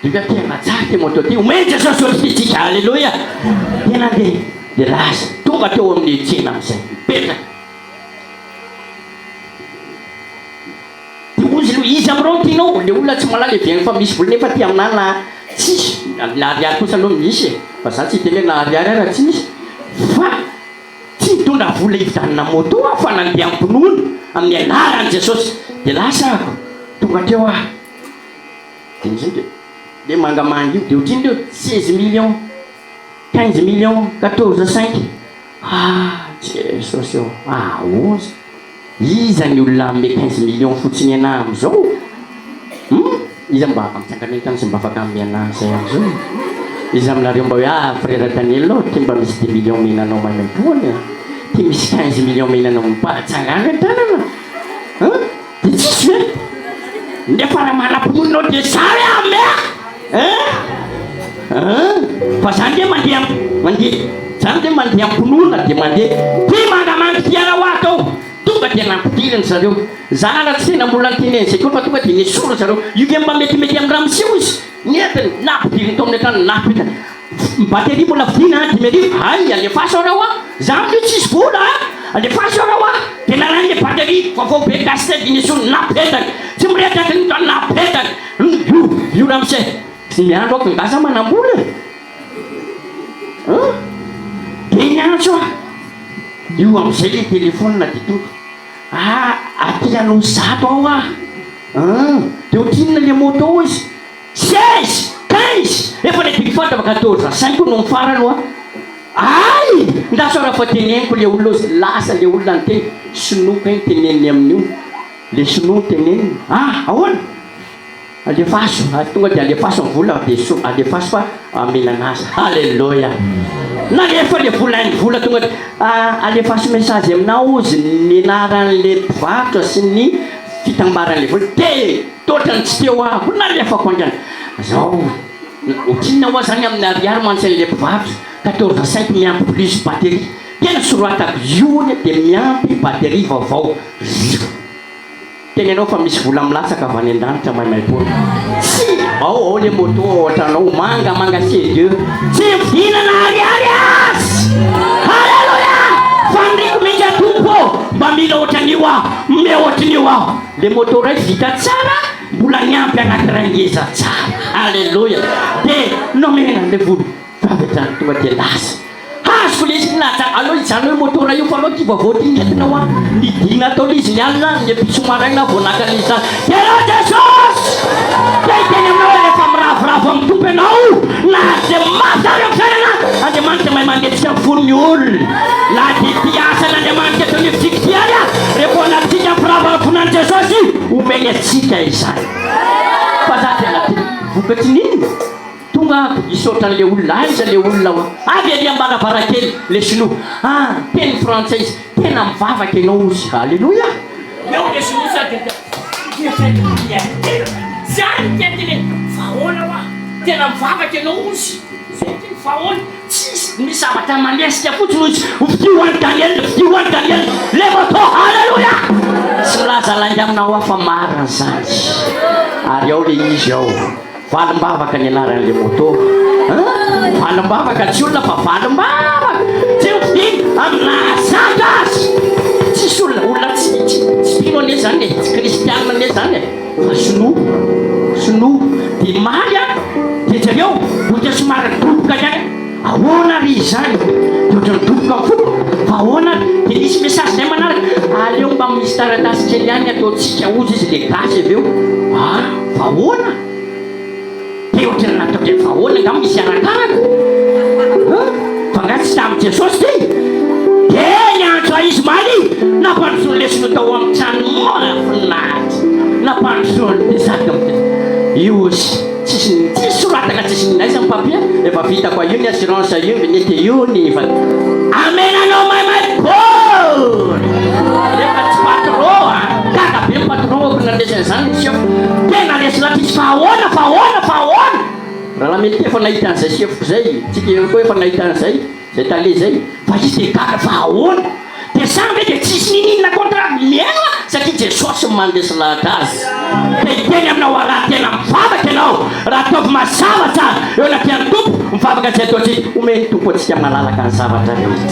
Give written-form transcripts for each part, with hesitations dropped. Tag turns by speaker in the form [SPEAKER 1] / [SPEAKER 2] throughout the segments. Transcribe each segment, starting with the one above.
[SPEAKER 1] Juga tena tsara moto ty omeny Jesosy oritsika alleloia tena de lasa tonga teo amin'ny tsena am'izay mipetraka de ozy izy am'ireo tianao le olona tsy malala eveny fa misy vola nefa ty aminah na tsisy na ariary kosa aloha misy fa za tsy tene na ariary ara tsy misy fa tsy mitondra vola ividanina moto fa nandeha ampinono amin'ny anaran' Jesosy de lasa tonga teo de mizay de mangamanga io de otriny leo 16 millions 15 millions 14,5 Jesosy eo 11 iza ny olona ame 15 millions fotsiny ana am'izao iza mba amitsangana tany sy mba afaka amiana zay am'izao izy aminareo mba hoe frère Daniel ty mba misy 10 millions menanao maimaipoany ty misy 15 millions menanao mipatsangana tanana de tsisy hoe nefa raha manam-pononao de sary ame fa zany de mandeha zany de mandeha amponona de mandeha ty mangamanga tiana ho atao tonga de nampidiriny zareo zana raha tsy tena mbola nyteneny zay koa fa tonga de nesolo zareo io ve mba metimety amin'ny raha miseho izy netiny nampidiriny tao amin'ny atrany napitany batterie mbola vidina dimerivo ay alefaso raha za amio tsisy vola alefaso raha tena raha le batterie vaovao be gasety nesolo napetany tsy miretraky ny tany napetany io raha misay sy miandro ako ngasa manambola de niantso io am'izay le telefônina de tonga aty anao zato ao de otrinona le moto izy 16 15 efa le tigifatra fa 14,5 no mifara aloha ay ndaso raha fa teneniko le olona lasa le olona ny teny sinoka iny teneniny amin'io le sinoa teneniny ahoana alefaso tonga de alefaso ny vola de alefaso fa amenanazy halleloia na rehefa le volainy vola tonga de alefaso message aminao izy ny anaran'le mpivarotra sy ny fitambaran'le vola de totrany tsy teo ahako na lefako andrany zao otrinona hoa zany amin'ny ariary mansain'le mpivarotra 14,5 miampy plus batterie tena soroatako iony de miampy batterie vaovao tenenao fa misy vola milatsaka avy any an-danitra maimaipoana tsy ao le moto ohatranao mangamanga C2 tsy vidinana ariary azy halleloia fandriko mihitsy atompo mba mila ohatran'io aho me ohatran'io aho le moto ray vita tsara mbola niampy anakiray ngeza tsara halleloia de nomena le vola favetrany tonga de lasa azoko le izy nata aloha izany hoe motora io fa aloha ty vaovao ty nentinao nidina atao le izy nialina ny pisomaraina vonaka le izany tena Jesosy de teny aminao hoe rehefa miravoravo amin'ny tompo ianao na de masareo fisainana Andriamanitra mahay mandetsika ny fonony olona la de ty asan'Andriamanitra eto nifitikitiany rehefa anatsika mpirava ny fonany Jesosy omeny atsika izany fa za tena ty vokatry niny tonga isoatran'le olona aiza le olona avy ali ambaravarakely le sinoa teny frantsay tena mivavaka ianao izy halleloia eo le sinoa sady zany tiateny vahoana hoa tena mivavaka ianao izy zay teny vahoana tsisy misy zavatra malesika fotsiny izy vidioany Daniel le moto halleloia tsy milaza langy aminao fa marina zany ary ao le izy ao valim-bavaka ny anaran'le moto valim-bavaka tsy olona fa valim-bavaka tsy mividiny amina zaka azy tsisy olona tsy tino ane zany tsy kristianina ane zany fa sinoa de maly de zareo otra somary doboka zany ahoana ry zany de otrany doboka foko fa ahoana de misy message zay manaraka aleo mba misy taratasy kely any ataotsika ozy izy le gasy aveo fa ahoana de otrany natao de vahoana nga misy arakaraka fa nga tsy tamy Jesosy ty de niantso izy maly nampandrosoany le sinoa tao amin'ny trano mafinahitra nampandrosoany de zaka io tsisy soratana tsisy ninaiza amin'ny papia efa vita koa io ny assurance io vinety io ny fa amenanao maimaipory efa tsy patron kaka be ny patron ako nandesany zany tsy eo tena lesy latisy fahoana raha la mety efa nahita an'izay sefoko zay tsika koa efa nahita an'izay zay tale zay fa izy de kaka fahoana de samby de tsisy nininona contrat miaina satria Jesosy mandesy lahatra azy de teny aminao araha tena mivavaka ianao raha ataovy mazavatra eo anatin'ny tompo mifavaka tsy atao tsy omeny tompo atsika malalaka ny zavatra rehetra.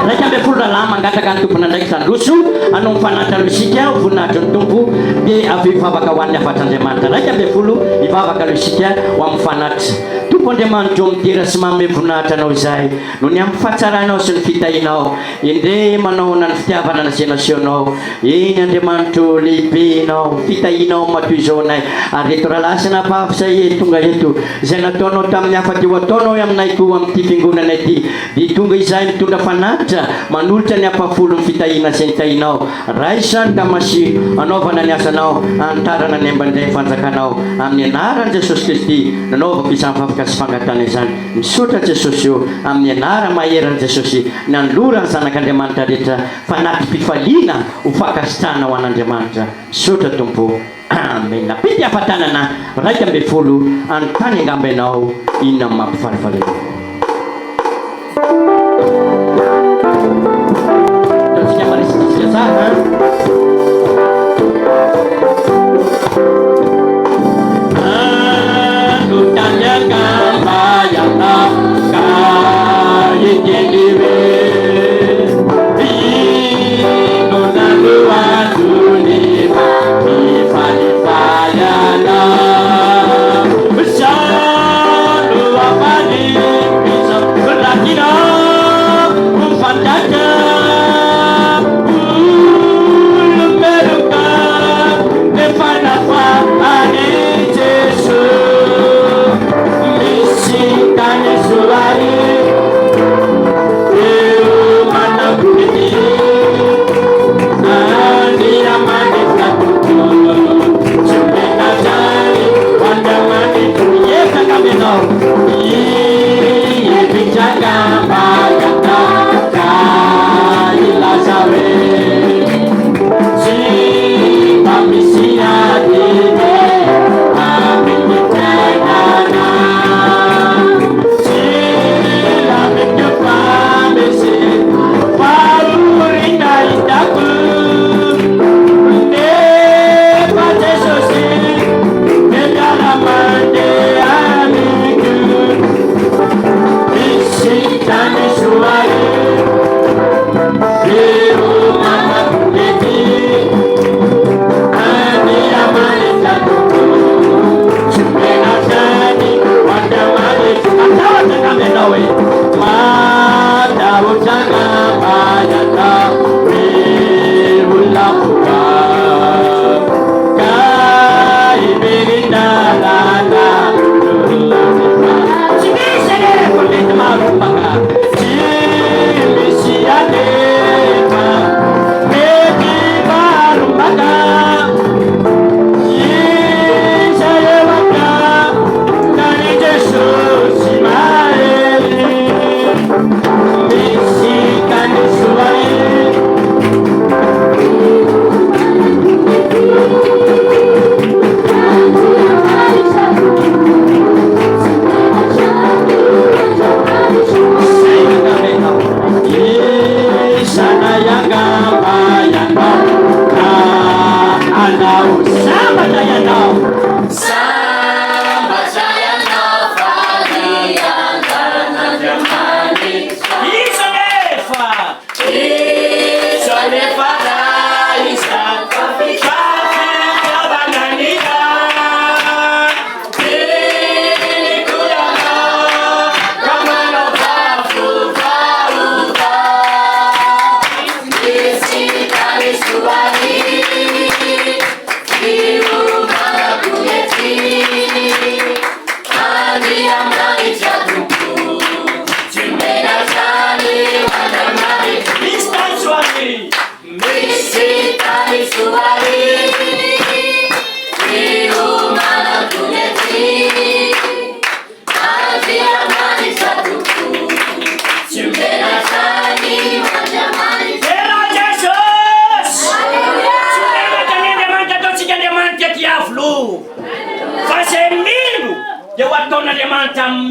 [SPEAKER 1] Raika amby folo rahalahy mangataka ny tompona ndraiky tandroso anao mifanatitra isika voninahitry ny tompo dia avy mivavaka ho an'ny afatr'Andriamanitra. Raika amby folo mivavaka aloha isika ho amin'ny fanatitra. Tompo Andriamanitra midira sy manome voninahitra anao izay no ny amin'ny fahatsarainao sy ny fitahinao endre manao na ny fitiavana nasenao sionao eny Andriamanitra lehibe nao fitahinao matoy izao anay ary reto rahalasina pafisa tonga eto izay nataonao tamin'ny hafa teo ataonao aminay koa amin'ity fiangonana ity dia tonga izay mitondra fanatitra manolotra ny ampafolo ny fitahina sy ny tahinao raisany tamasino anaovana ny asanao antarana ny ambandray fanjakanao amin'ny anaran'i Jesosy Kristy nanaovako izany fafaka sy fangatana izany misaotra Jesosy eo amin'ny anara maheran'i Jesosy nanolora ny zanak'Andriamanitra rehetra fanatrim-pifaliana ho fakasitrahana ho an'Andriamanitra. Misaotra Tompo. Amen. Napity afatanana raika amby folo anontany angamba ianao inona ny mampifalifaly. Tatsika marisitsika tsara. Anontany angamba ianao ka ekendiwe ino naloatony mifalifayana sano afany bisa rakina mfantaka ulumeruka nefanafa ani Jesu misikane suari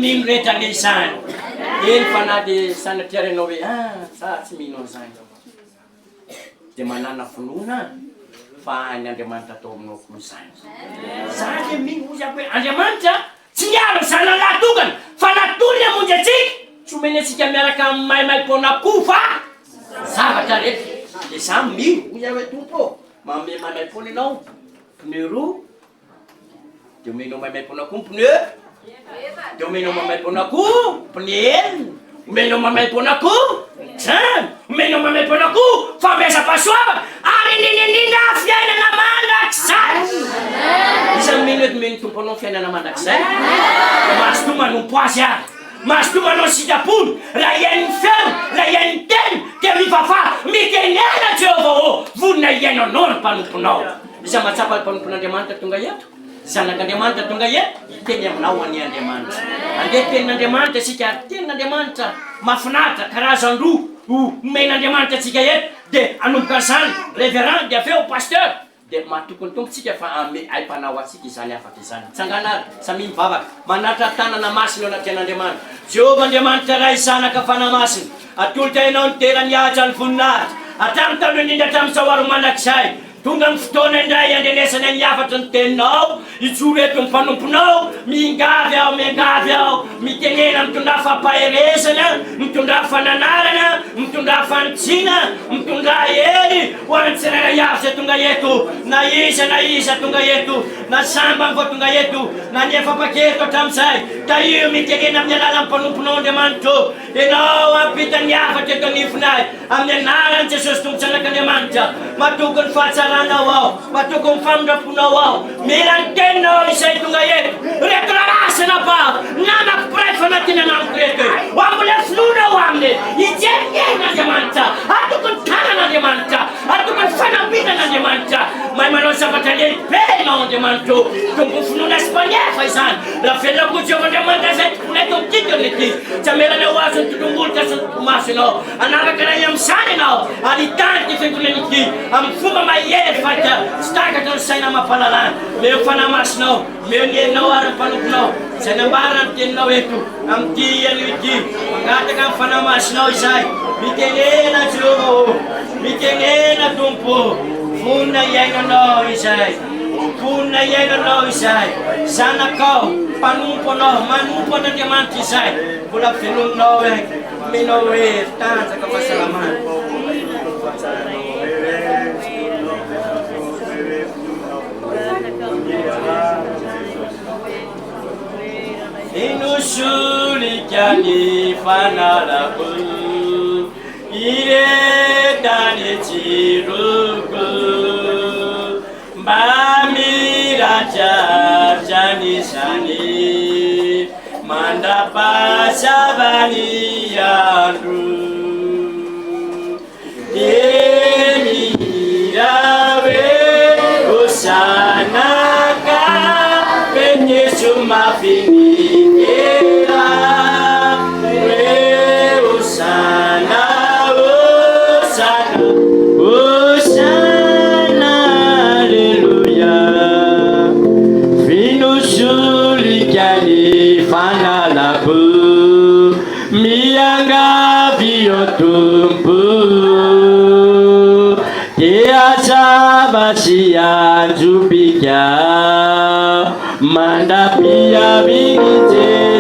[SPEAKER 1] mino rehetra an'izany eny fa na dia sanatiaranao hoe sa tsy mino an'izany dia manana finoana fa ny Andriamanitra atao aminao koa izany. Zany dia mihoza hoe Andriamanitra tsy niaro zana lahatokana fa natony hamonjy antsika, tsy omeny antsika miaraka amin'ny maimaimpona koa fa zavatra rehetra. Dia za mihoza hoe tompo manome maimaimpona ianao pneu roa, dia omenao maimaimpona koa pneu, dia omenao maimaimpona koa pneu enina, omenao maimaimpona koa trano, omenao maimaimpona koa fampiasam-pahasoavana, ary indrindra fiainana mandrakizay. Isan'ny mino eto meno tompo anao fiainana mandrakizay, dia mahazo manompo azy ary mahazo manao sikapony, raha iain'ny feo, raha iain'ny teny, dia mifafa mitenena Jehovah vonona iainanao ny mpanomponao. Iza mahatsapa ny mpanompon'Andriamanitra tonga eto, zanak'Andriamanitra tonga eto, iteny aminao any Andriamanitra. Andeha tenin'Andriamanitra sika, tenin'Andriamanitra mahafinaritra karazan-droa omen'Andriamanitra atsika eto, dia anomboka izany révérend dia aveo pasteur, dia mahatokony tompontsika fa aim-panao atsika izany afaka izany. Tsangana ary samy mivavaka manatra tanana masina eo anaty an'Andriamanitra. Jehovah Andriamanitra ray zanaka fanamasina, atolotra ianao ny terany ahatra ny voninahitra hatramin'ny taloha indrindra hatramin'ny saoaro mandrakizay. Tonga amin'ny fotoana indray andrenesana ny afatra ny teninao, ijoro eto ny mpanomponao, mingavy aho, mitenena mitondra fampaherezana, mitondra fananarana, mitondra fanitsina, mitondra hery ho an'ny tsirairay avy zay tonga eto, na iza tonga eto, na samba vao tonga eto, na ny efa-paketo hatramin'izay, ka io mitenena amin'ny alalan'ny mpanomponao Andriamanitra. Ianao ampita ny afatra eto anifonay amin'ny anaran'i Jesosy Tompo Zanak'Andriamanitra, matokony fahatsarana ao, matokony famindraponao ao, mila ny teninao izay tonga eto. Reto rarasana ba namako piray fanatinana amiko reto ho ambole filonao aminy ijeren'Andriamanitra, atokony tanan'Andriamanitra, atokony fanambinan'Andriamanitra. Mahay manao zavatra lehibe ianao Andriamanitra, tompony finoana sy mpanefa izany. Raha velona koa Jehovah Andriamanitra zay tokony eto amitiky ety, tsy amelana ho azo ny tolongolotra sy ny tomaso ianao, anaraka ray amin'izany ianao, ary hitany ty fiangonana ity amin'ny fomba mahery fahita tsy takatra ny saina mampalalana. Meo fanamasinao, meo ny heninao ary ny mpanomponao, izay nambara ny teninao eto amin'ity anio ity, mangataka amin'ny fanamasinao izay. Mitenena Jehovah, mitenena Tompo, vonona iainanao izay, vonona iainanao izay, zanakao, mpanomponao, manompo an'Andriamanitra izay, mbola velominao menao hoe tanjaka fahasalamana. Inusulika ni fanalako, iretani ciruku, mbamiraja janisani, mandapasabani yandu, emirawe usanaka, penyesu mafini. Mianga viotumpu dia sabasian jupika mandapia bingite